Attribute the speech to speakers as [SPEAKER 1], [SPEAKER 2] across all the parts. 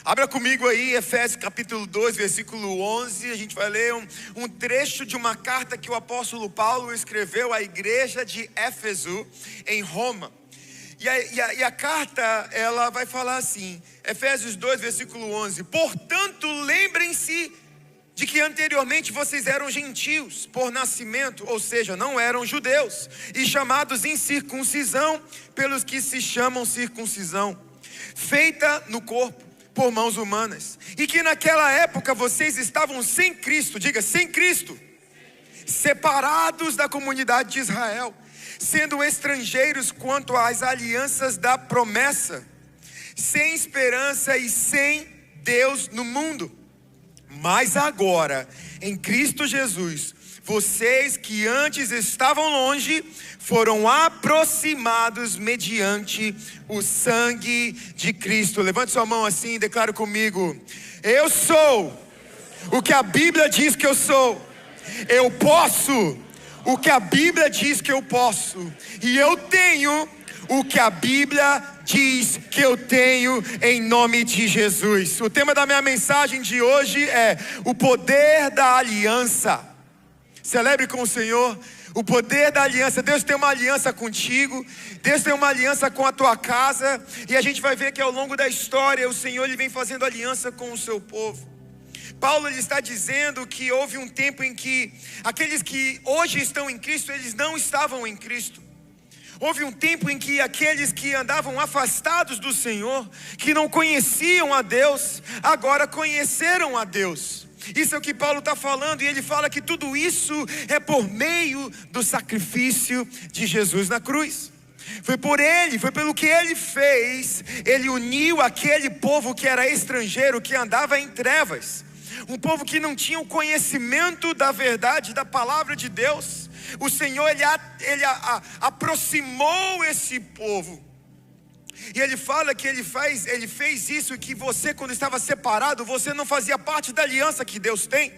[SPEAKER 1] Abra comigo aí, Efésios capítulo 2, versículo 11. A gente vai ler um trecho de uma carta que o apóstolo Paulo escreveu à igreja de Éfeso, em Roma. E a carta, ela vai falar assim, Efésios 2, versículo 11. Portanto, lembrem-se de que anteriormente vocês eram gentios por nascimento, ou seja, não eram judeus, e chamados incircuncisão pelos que se chamam circuncisão, feita no corpo por mãos humanas, e que naquela época vocês estavam sem Cristo, diga, sem Cristo, separados da comunidade de Israel, sendo estrangeiros quanto às alianças da promessa, sem esperança e sem Deus no mundo. Mas agora, em Cristo Jesus, vocês que antes estavam longe, foram aproximados mediante o sangue de Cristo. Levante sua mão assim e declare comigo: eu sou o que a Bíblia diz que eu sou. Eu posso o que a Bíblia diz que eu posso. E eu tenho o que a Bíblia diz que eu tenho, em nome de Jesus. O tema da minha mensagem de hoje é o poder da aliança. Celebre com o Senhor o poder da aliança. Deus tem uma aliança contigo, Deus tem uma aliança com a tua casa, e a gente vai ver que ao longo da história o Senhor ele vem fazendo aliança com o seu povo. Paulo ele está dizendo que houve um tempo em que aqueles que hoje estão em Cristo, eles não estavam em Cristo. Houve um tempo em que aqueles que andavam afastados do Senhor, que não conheciam a Deus, agora conheceram a Deus. Isso é o que Paulo está falando, e ele fala que tudo isso é por meio do sacrifício de Jesus na cruz. Foi por ele, foi pelo que ele fez, ele uniu aquele povo que era estrangeiro, que andava em trevas. Um povo que não tinha o conhecimento da verdade, da palavra de Deus. O Senhor, ele aproximou esse povo. E ele fala que ele fez isso, que você quando estava separado, você não fazia parte da aliança que Deus tem.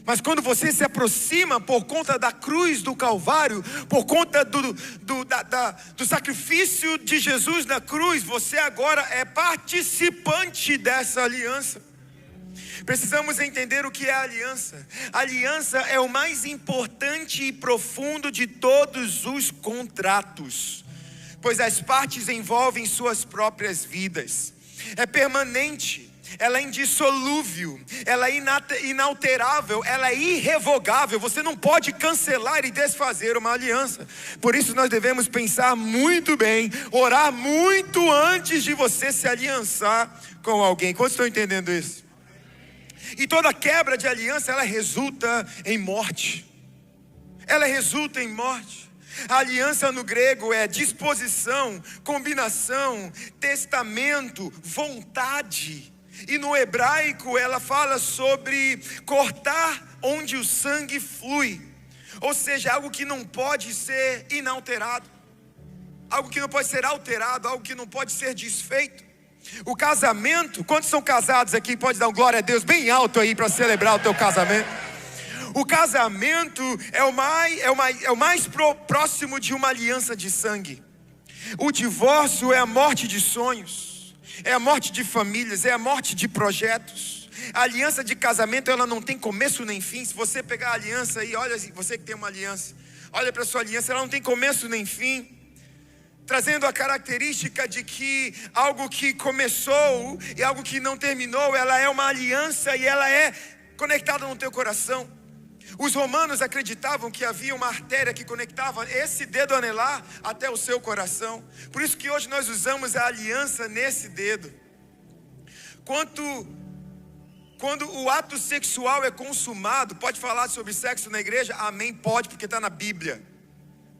[SPEAKER 1] Mas quando você se aproxima por conta da cruz do Calvário, por conta do sacrifício de Jesus na cruz, você agora é participante dessa aliança. Precisamos entender o que é a aliança. A aliança é o mais importante e profundo de todos os contratos, pois as partes envolvem suas próprias vidas. É permanente, ela é indissolúvel, ela é inalterável, ela é irrevogável. Você não pode cancelar e desfazer uma aliança. Por isso nós devemos pensar muito bem, orar muito antes de você se aliançar com alguém. Quantos estão entendendo isso? E toda quebra de aliança, ela resulta em morte. Ela resulta em morte. A aliança no grego é disposição, combinação, testamento, vontade. E no hebraico ela fala sobre cortar onde o sangue flui. Ou seja, algo que não pode ser inalterado. Algo que não pode ser alterado, algo que não pode ser desfeito. O casamento, quantos são casados aqui? Pode dar um glória a Deus bem alto aí para celebrar o teu casamento. O casamento é o mais próximo de uma aliança de sangue. O divórcio é a morte de sonhos, é a morte de famílias, é a morte de projetos. A aliança de casamento, ela não tem começo nem fim. Se você pegar a aliança aí, olha, você que tem uma aliança, olha para a sua aliança, ela não tem começo nem fim. Trazendo a característica de que algo que começou e algo que não terminou, ela é uma aliança e ela é conectada no teu coração. Os romanos acreditavam que havia uma artéria que conectava esse dedo anelar até o seu coração. Por isso que hoje nós usamos a aliança nesse dedo. Quando o ato sexual é consumado, pode falar sobre sexo na igreja? Amém, pode, porque está na Bíblia.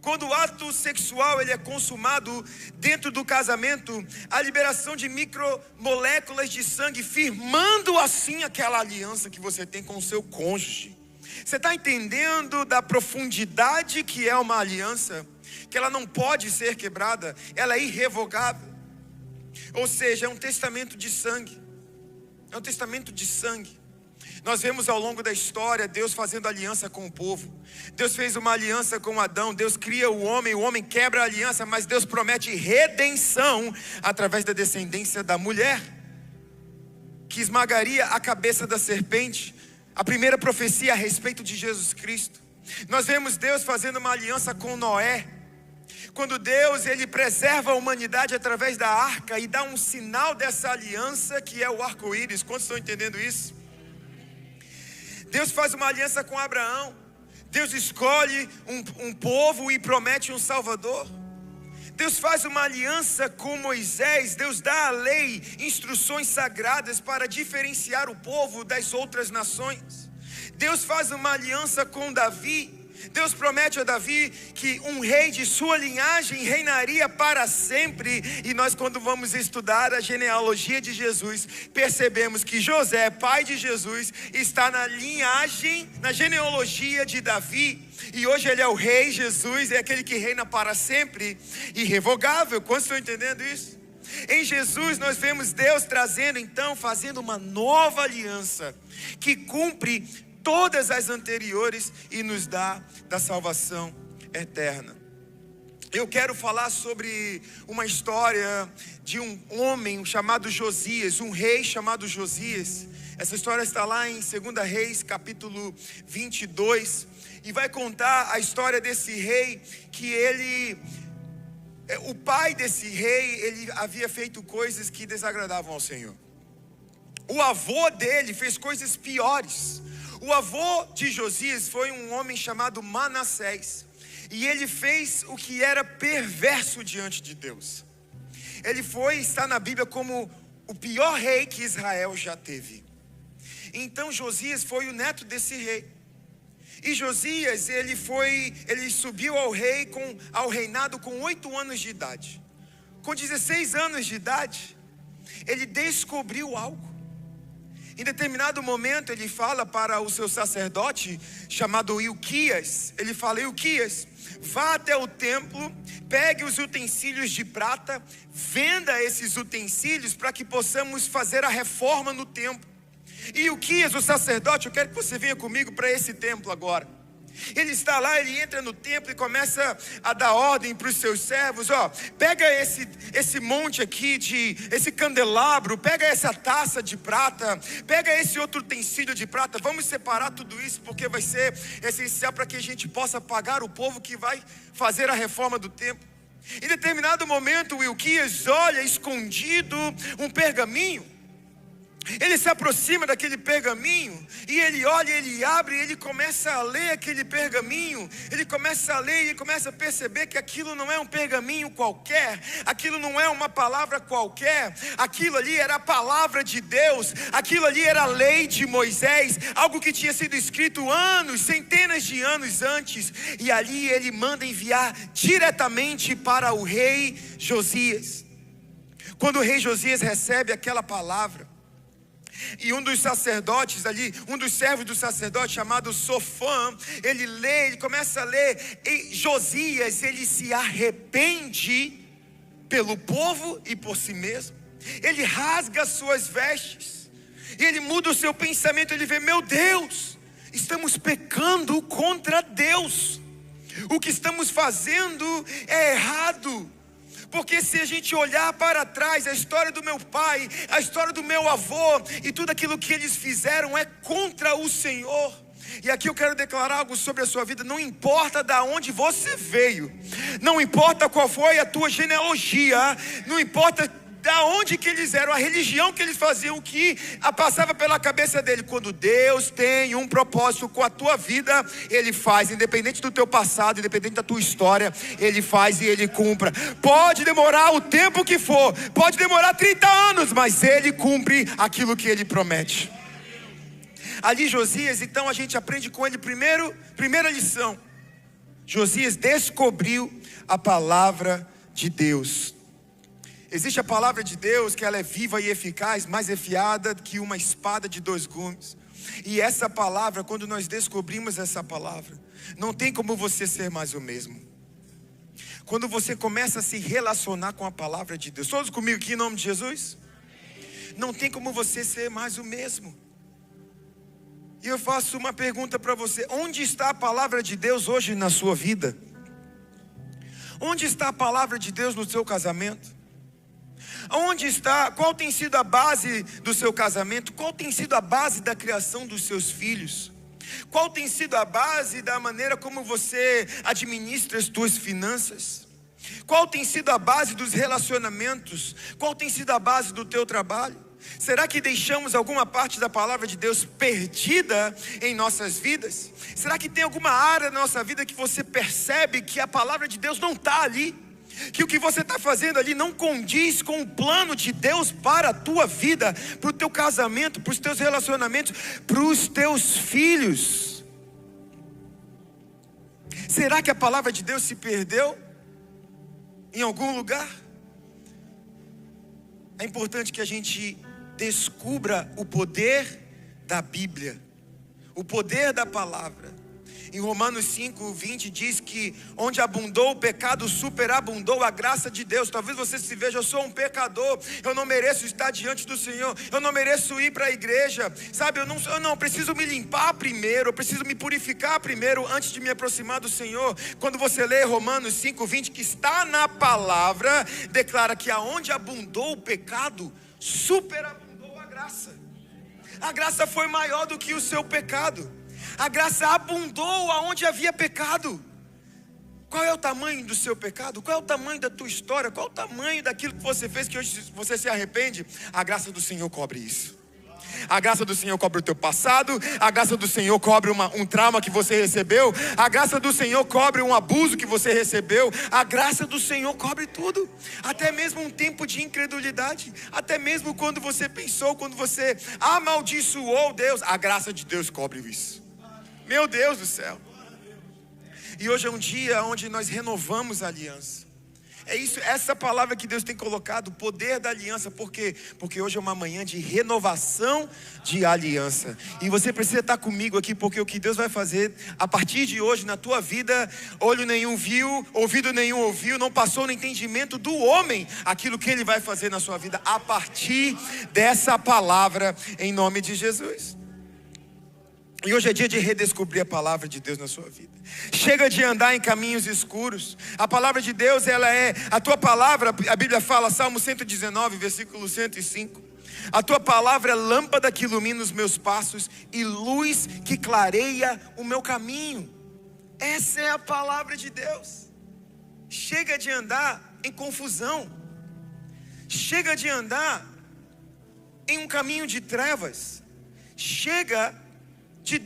[SPEAKER 1] Quando o ato sexual ele é consumado dentro do casamento, a liberação de micromoléculas de sangue, firmando assim aquela aliança que você tem com o seu cônjuge. Você está entendendo da profundidade que é uma aliança? Que ela não pode ser quebrada, ela é irrevogável. Ou seja, é um testamento de sangue. É um testamento de sangue. Nós vemos ao longo da história Deus fazendo aliança com o povo. Deus fez uma aliança com Adão. Deus cria o homem quebra a aliança, mas Deus promete redenção através da descendência da mulher. que esmagaria a cabeça da serpente, a primeira profecia a respeito de Jesus Cristo. Nós vemos Deus fazendo uma aliança com Noé, quando Deus ele preserva a humanidade através da arca e dá um sinal dessa aliança que é o arco-íris. Quantos estão entendendo isso? Deus faz uma aliança com Abraão. Deus escolhe um povo e promete um Salvador. Deus faz uma aliança com Moisés. Deus dá a lei, instruções sagradas para diferenciar o povo das outras nações. Deus faz uma aliança com Davi. Deus promete a Davi que um rei de sua linhagem reinaria para sempre. E nós, quando vamos estudar a genealogia de Jesus, percebemos que José, pai de Jesus, está na linhagem, na genealogia de Davi. E hoje ele é o rei. Jesus é aquele que reina para sempre, irrevogável. Quantos estão entendendo isso? Em Jesus nós vemos Deus trazendo, então, fazendo uma nova aliança que cumpre todas as anteriores e nos dá da salvação eterna. Eu quero falar sobre uma história de um homem chamado Josias, um rei chamado Josias. Essa história está lá em 2 Reis, capítulo 22, e vai contar a história desse rei que o pai desse rei, ele havia feito coisas que desagradavam ao Senhor. O avô dele fez coisas piores. O avô de Josias foi um homem chamado Manassés, e ele fez o que era perverso diante de Deus. Ele está na Bíblia como o pior rei que Israel já teve. Então Josias foi o neto desse rei. E Josias, ele subiu ao reinado com 8 anos de idade. Com 16 anos de idade, ele descobriu algo. Em determinado momento ele fala para o seu sacerdote chamado Ilquias. Ele fala: Ilquias, vá até o templo, pegue os utensílios de prata, venda esses utensílios para que possamos fazer a reforma no templo. E Ilquias, o sacerdote, eu quero que você venha comigo para esse templo agora. Ele está lá, ele entra no templo e começa a dar ordem para os seus servos: pega esse monte aqui, esse candelabro, pega essa taça de prata, pega esse outro utensílio de prata, vamos separar tudo isso, porque vai ser essencial para que a gente possa pagar o povo que vai fazer a reforma do templo. Em determinado momento, o Ilquias olha escondido um pergaminho. Ele se aproxima daquele pergaminho e ele olha, ele abre, ele começa a ler aquele pergaminho. Ele começa a ler e começa a perceber que aquilo não é um pergaminho qualquer, aquilo não é uma palavra qualquer, aquilo ali era a palavra de Deus, aquilo ali era a lei de Moisés, algo que tinha sido escrito anos, centenas de anos antes. E ali ele manda enviar diretamente para o rei Josias. Quando o rei Josias recebe aquela palavra, e um dos sacerdotes ali, um dos servos do sacerdote chamado Sofã, ele começa a ler, e Josias, ele se arrepende pelo povo e por si mesmo. Ele rasga as suas vestes, e ele muda o seu pensamento. Ele vê: meu Deus, estamos pecando contra Deus, o que estamos fazendo é errado. Porque se a gente olhar para trás, a história do meu pai, a história do meu avô e tudo aquilo que eles fizeram é contra o Senhor. E aqui eu quero declarar algo sobre a sua vida. Não importa de onde você veio, não importa qual foi a tua genealogia, não importa da onde que eles eram, a religião que eles faziam, o que passava pela cabeça dele. Quando Deus tem um propósito com a tua vida, Ele faz, independente do teu passado, independente da tua história, Ele faz e Ele cumpre. Pode demorar o tempo que for, pode demorar 30 anos, mas Ele cumpre aquilo que Ele promete. Ali Josias, então a gente aprende com ele, primeira lição: Josias descobriu a palavra de Deus. Existe a palavra de Deus, que ela é viva e eficaz, mais afiada que uma espada de 2 gumes. E essa palavra, quando nós descobrimos essa palavra, não tem como você ser mais o mesmo. Quando você começa a se relacionar com a palavra de Deus, todos comigo aqui em nome de Jesus? Não tem como você ser mais o mesmo. E eu faço uma pergunta para você: onde está a palavra de Deus hoje na sua vida? Onde está a palavra de Deus no seu casamento? Onde está? Qual tem sido a base do seu casamento? Qual tem sido a base da criação dos seus filhos? Qual tem sido a base da maneira como você administra as suas finanças? Qual tem sido a base dos relacionamentos? Qual tem sido a base do teu trabalho? Será que deixamos alguma parte da palavra de Deus perdida em nossas vidas? Será que tem alguma área da nossa vida que você percebe que a palavra de Deus não está ali? Que o que você está fazendo ali não condiz com o plano de Deus para a tua vida, para o teu casamento, para os teus relacionamentos, para os teus filhos? Será que a palavra de Deus se perdeu em algum lugar? É importante que a gente descubra o poder da Bíblia, o poder da palavra. Em Romanos 5:20 diz que onde abundou o pecado, superabundou a graça de Deus. Talvez você se veja: eu sou um pecador, eu não mereço estar diante do Senhor, eu não mereço ir para a igreja, sabe, eu não preciso me limpar primeiro, eu preciso me purificar primeiro antes de me aproximar do Senhor. Quando você lê Romanos 5:20, que está na palavra, declara que aonde abundou o pecado, superabundou a graça. A graça foi maior do que o seu pecado. A graça abundou aonde havia pecado. Qual é o tamanho do seu pecado? Qual é o tamanho da tua história? Qual é o tamanho daquilo que você fez que hoje você se arrepende? A graça do Senhor cobre isso. A graça do Senhor cobre o teu passado. A graça do Senhor cobre um trauma que você recebeu. A graça do Senhor cobre um abuso que você recebeu. A graça do Senhor cobre tudo. Até mesmo um tempo de incredulidade. Até mesmo quando você pensou, quando você amaldiçoou Deus, a graça de Deus cobre isso. Meu Deus do céu. E hoje é um dia onde nós renovamos a aliança. É isso, essa palavra que Deus tem colocado, o poder da aliança. Por quê? Porque hoje é uma manhã de renovação de aliança. E você precisa estar comigo aqui, porque o que Deus vai fazer a partir de hoje na tua vida, olho nenhum viu, ouvido nenhum ouviu, não passou no entendimento do homem aquilo que Ele vai fazer na sua vida a partir dessa palavra, em nome de Jesus. E hoje é dia de redescobrir a palavra de Deus na sua vida. Chega de andar em caminhos escuros. A palavra de Deus, ela é a tua palavra. A Bíblia fala, Salmo 119, versículo 105. A tua palavra é lâmpada que ilumina os meus passos e luz que clareia o meu caminho. Essa é a palavra de Deus. Chega de andar em confusão. Chega de andar em um caminho de trevas. Chega de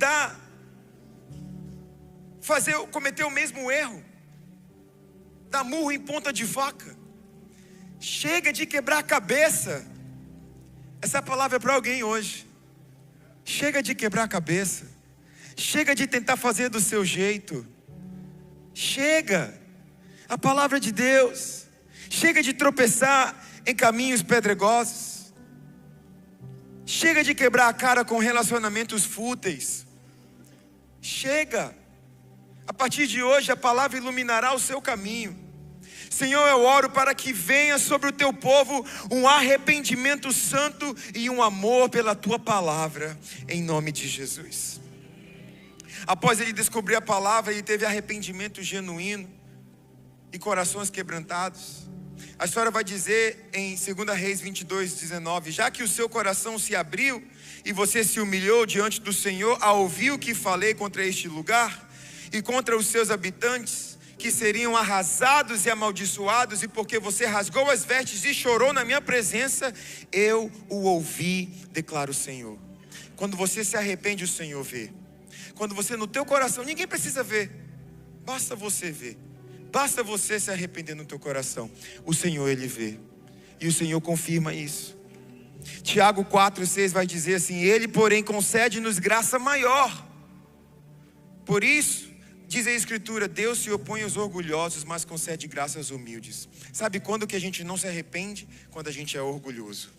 [SPEAKER 1] cometer o mesmo erro, dar murro em ponta de faca. Chega de quebrar a cabeça. Essa palavra é para alguém hoje. Chega de quebrar a cabeça. Chega de tentar fazer do seu jeito. Chega. A palavra de Deus. Chega de tropeçar em caminhos pedregosos. Chega de quebrar a cara com relacionamentos fúteis. Chega. A partir de hoje a palavra iluminará o seu caminho. Senhor, eu oro para que venha sobre o teu povo um arrependimento santo e um amor pela tua palavra, em nome de Jesus. Após ele descobrir a palavra, ele teve arrependimento genuíno e corações quebrantados. A história vai dizer em 2 Reis 22:19, já que o seu coração se abriu e você se humilhou diante do Senhor ao ouvir o que falei contra este lugar e contra os seus habitantes, que seriam arrasados e amaldiçoados, e porque você rasgou as vestes e chorou na minha presença, eu o ouvi, declara o Senhor. Quando você se arrepende, o Senhor vê. Quando você no teu coração, ninguém precisa ver, basta você ver. Basta você se arrepender no teu coração. O Senhor, Ele vê. E o Senhor confirma isso. Tiago 4:6 vai dizer assim: Ele, porém, concede-nos graça maior. Por isso, diz a Escritura, Deus se opõe aos orgulhosos, mas concede graça aos humildes. Sabe quando que a gente não se arrepende? Quando a gente é orgulhoso.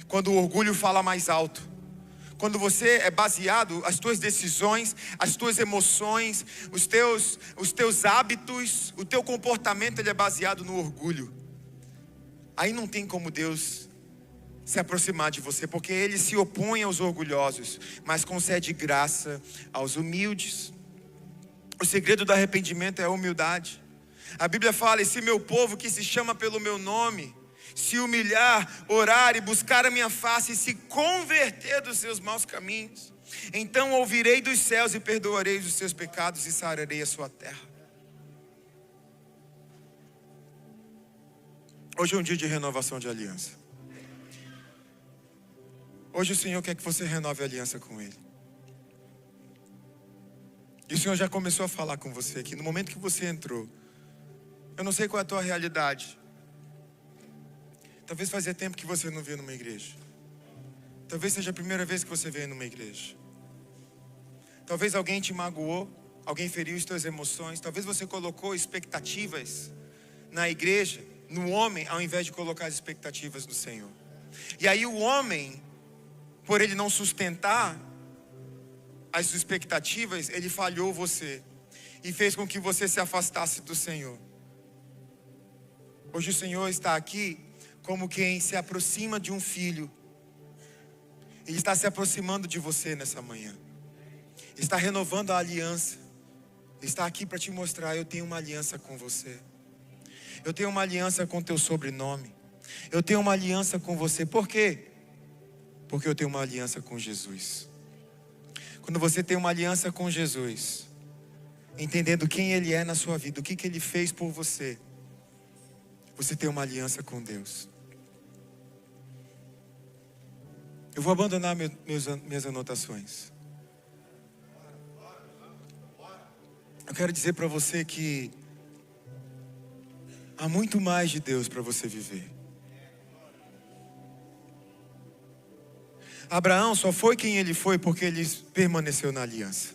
[SPEAKER 1] Quando o orgulho fala mais alto. Quando você é baseado, as tuas decisões, as tuas emoções, os teus hábitos, o teu comportamento, ele é baseado no orgulho. Aí não tem como Deus se aproximar de você, porque Ele se opõe aos orgulhosos, mas concede graça aos humildes. O segredo do arrependimento é a humildade. A Bíblia fala, esse meu povo que se chama pelo meu nome, se humilhar, orar e buscar a minha face e se converter dos seus maus caminhos, então ouvirei dos céus e perdoarei os seus pecados e sararei a sua terra. Hoje é um dia de renovação de aliança. Hoje o Senhor quer que você renove a aliança com Ele. E o Senhor já começou a falar com você aqui. No momento que você entrou, eu não sei qual é a tua realidade. Talvez fazia tempo que você não veio numa igreja. Talvez seja a primeira vez que você veio numa igreja. Talvez alguém te magoou, alguém feriu as tuas emoções. Talvez você colocou expectativas na igreja, no homem, ao invés de colocar as expectativas no Senhor. E aí o homem, por ele não sustentar as expectativas, ele falhou você e fez com que você se afastasse do Senhor. Hoje o Senhor está aqui como quem se aproxima de um filho. Ele está se aproximando de você nessa manhã. Ele está renovando a aliança. Ele está aqui para te mostrar: eu tenho uma aliança com você. Eu tenho uma aliança com teu sobrenome. Eu tenho uma aliança com você. Por quê? Porque eu tenho uma aliança com Jesus. Quando você tem uma aliança com Jesus, entendendo quem Ele é na sua vida, o que Ele fez por você, você tem uma aliança com Deus. Eu vou abandonar minhas anotações. Eu quero dizer para você que há muito mais de Deus para você viver. Abraão só foi quem ele foi porque ele permaneceu na aliança.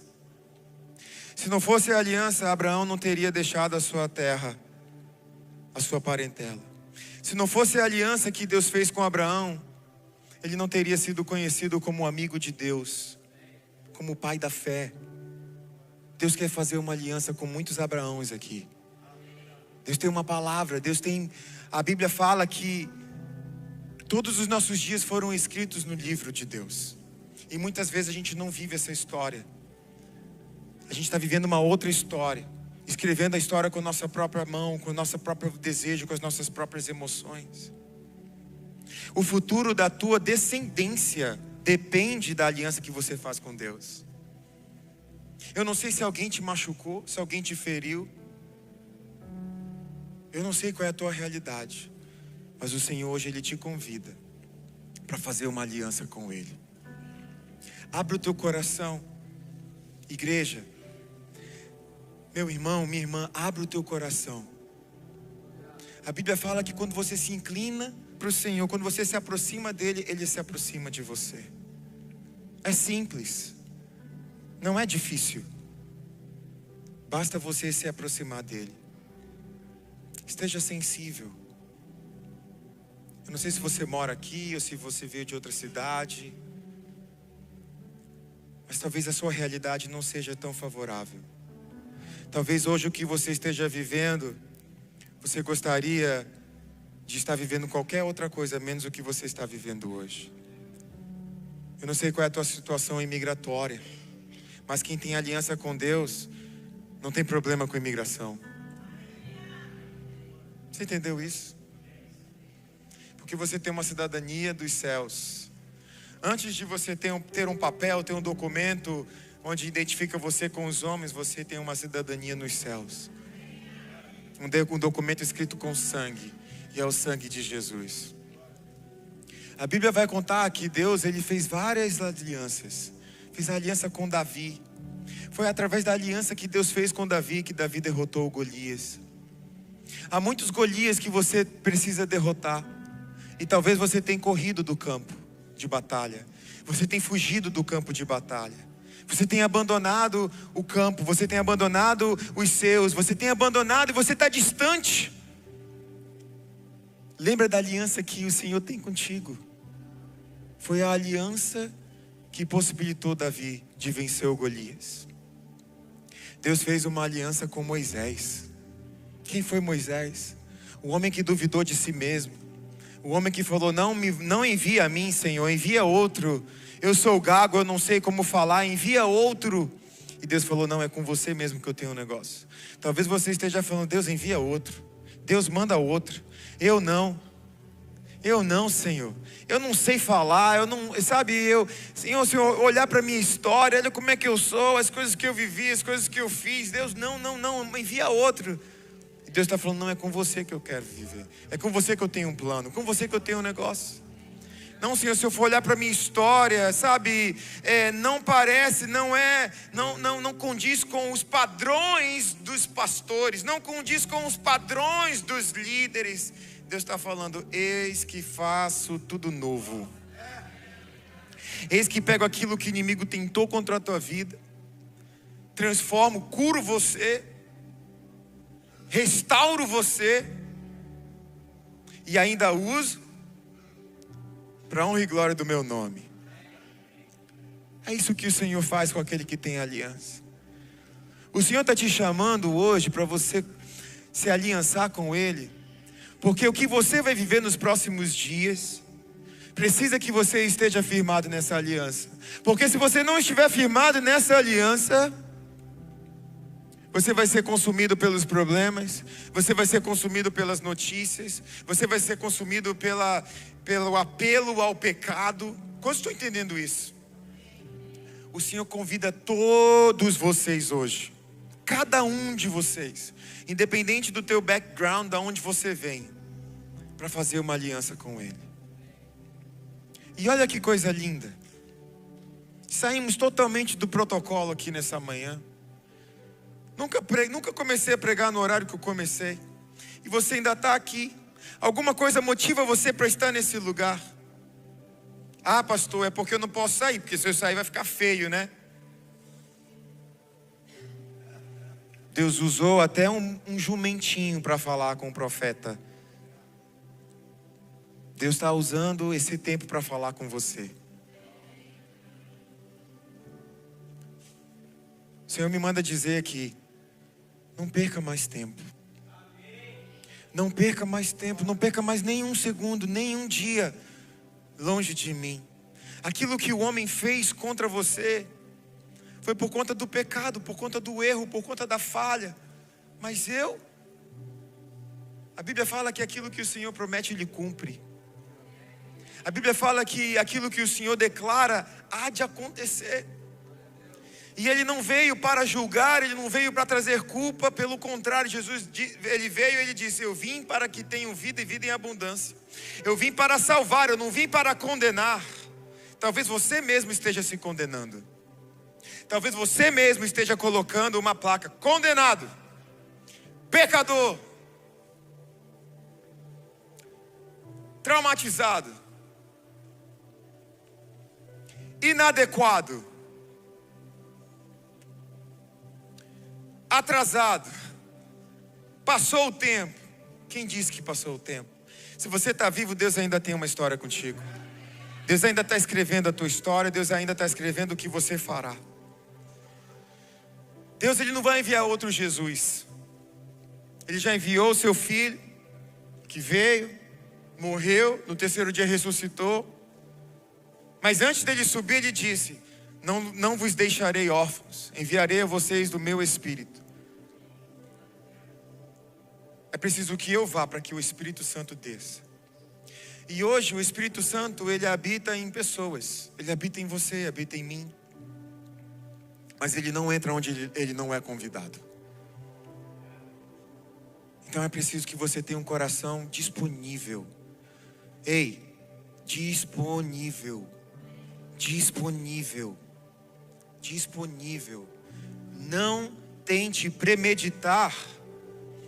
[SPEAKER 1] Se não fosse a aliança, Abraão não teria deixado a sua terra, a sua parentela. Se não fosse a aliança que Deus fez com Abraão, ele não teria sido conhecido como amigo de Deus, como pai da fé. Deus quer fazer uma aliança com muitos Abraãos aqui. Deus tem uma palavra, a Bíblia fala que todos os nossos dias foram escritos no livro de Deus. E muitas vezes a gente não vive essa história. A gente está vivendo uma outra história, escrevendo a história com a nossa própria mão, com o nosso próprio desejo, com as nossas próprias emoções. O futuro da tua descendência depende da aliança que você faz com Deus. Eu não sei se alguém te machucou, se alguém te feriu. Eu não sei qual é a tua realidade. Mas o Senhor hoje Ele te convida para fazer uma aliança com Ele. Abra o teu coração. Igreja, meu irmão, minha irmã, abra o teu coração. A Bíblia fala que quando você se inclina para o Senhor, quando você se aproxima dEle, Ele se aproxima de você. É simples. Não é difícil. Basta você se aproximar dEle. Esteja sensível. Eu não sei se você mora aqui ou se você veio de outra cidade, mas talvez a sua realidade não seja tão favorável. Talvez hoje o que você esteja vivendo, você gostaria de estar vivendo qualquer outra coisa menos o que você está vivendo hoje. Eu não sei qual é a tua situação imigratória, mas quem tem aliança com Deus não tem problema com imigração. Você entendeu isso? Porque você tem uma cidadania dos céus. Antes de você ter um papel, ter um documento onde identifica você com os homens, você tem uma cidadania nos céus. Um documento escrito com sangue, e é o sangue de Jesus. A Bíblia vai contar que Deus, Ele fez várias alianças. Fez a aliança com Davi. Foi através da aliança que Deus fez com Davi que Davi derrotou o Golias. Há muitos Golias que você precisa derrotar. E talvez você tenha corrido do campo de batalha. Você tem fugido do campo de batalha. Você tem abandonado o campo. Você tem abandonado os seus. Você tem abandonado e você está distante. Lembra da aliança que o Senhor tem contigo. Foi a aliança que possibilitou Davi de vencer o Golias. Deus fez uma aliança com Moisés. Quem foi Moisés? O homem que duvidou de si mesmo. O homem que falou: não envia a mim, Senhor, envia outro. Eu sou gago, eu não sei como falar, envia outro. E Deus falou: não, é com você mesmo que eu tenho um negócio. Talvez você esteja falando: Deus, envia outro. Deus manda outro. Eu não. Eu não, Senhor. Eu não sei falar, eu não, sabe, Senhor, olhar para a minha história, olha como é que eu sou, as coisas que eu vivi, as coisas que eu fiz. Deus, não, envia outro. E Deus está falando, não, é com você que eu quero viver. É com você que eu tenho um plano, com você que eu tenho um negócio. Não, Senhor, se eu for olhar para a minha história, sabe, não parece, não condiz com os padrões dos pastores, não condiz com os padrões dos líderes. Deus está falando, eis que faço tudo novo. Eis que pego aquilo que o inimigo tentou contra a tua vida, transformo, curo você, restauro você, e ainda uso para a honra e glória do meu nome. É isso que o Senhor faz com aquele que tem aliança. O Senhor está te chamando hoje para você se aliançar com Ele, porque o que você vai viver nos próximos dias precisa que você esteja firmado nessa aliança. Porque se você não estiver firmado nessa aliança, você vai ser consumido pelos problemas, você vai ser consumido pelas notícias, você vai ser consumido pelo apelo ao pecado. Quantos estão entendendo isso? O Senhor convida todos vocês hoje, cada um de vocês, independente do teu background, de onde você vem, para fazer uma aliança com Ele. E olha que coisa linda. Saímos totalmente do protocolo aqui nessa manhã. Nunca comecei a pregar no horário que eu comecei. E você ainda está aqui. Alguma coisa motiva você para estar nesse lugar? Ah, pastor, é porque eu não posso sair, porque se eu sair vai ficar feio, né? Deus usou até um jumentinho para falar com o profeta. Deus está usando esse tempo para falar com você. O Senhor me manda dizer que não perca mais tempo. Não perca mais tempo, não perca mais nenhum segundo, nenhum dia longe de mim. Aquilo que o homem fez contra você foi por conta do pecado, por conta do erro, por conta da falha. Mas a Bíblia fala que aquilo que o Senhor promete, Ele cumpre. A Bíblia fala que aquilo que o Senhor declara há de acontecer. E Ele não veio para julgar, Ele não veio para trazer culpa. Pelo contrário, Ele veio e Ele disse, eu vim para que tenham vida e vida em abundância. Eu vim para salvar, eu não vim para condenar. Talvez você mesmo esteja se condenando. Talvez você mesmo esteja colocando uma placa, condenado, pecador, traumatizado, inadequado, atrasado, passou o tempo. Quem disse que passou o tempo? Se você está vivo, Deus ainda tem uma história contigo. Deus ainda está escrevendo a tua história, Deus ainda está escrevendo o que você fará. Deus, Ele não vai enviar outro Jesus. Ele já enviou o seu Filho, que veio, morreu, no terceiro dia ressuscitou. Mas antes dele subir, Ele disse, não vos deixarei órfãos, enviarei a vocês do meu Espírito. É preciso que eu vá para que o Espírito Santo desça. E hoje o Espírito Santo, Ele habita em pessoas. Ele habita em você, habita em mim. Mas Ele não entra onde Ele não é convidado. Então é preciso que você tenha um coração disponível. Ei, disponível. Disponível. Disponível. Não tente premeditar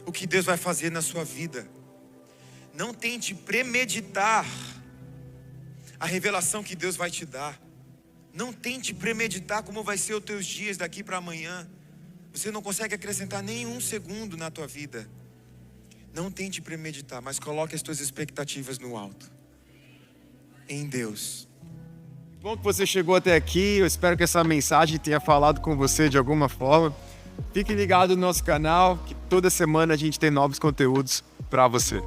[SPEAKER 1] o que Deus vai fazer na sua vida. Não tente premeditar a revelação que Deus vai te dar. Não tente premeditar como vai ser os teus dias daqui para amanhã. Você não consegue acrescentar nenhum segundo na tua vida. Não tente premeditar, mas coloque as tuas expectativas no alto. Em Deus.
[SPEAKER 2] Bom que você chegou até aqui. Eu espero que essa mensagem tenha falado com você de alguma forma. Fique ligado no nosso canal, que toda semana a gente tem novos conteúdos para você.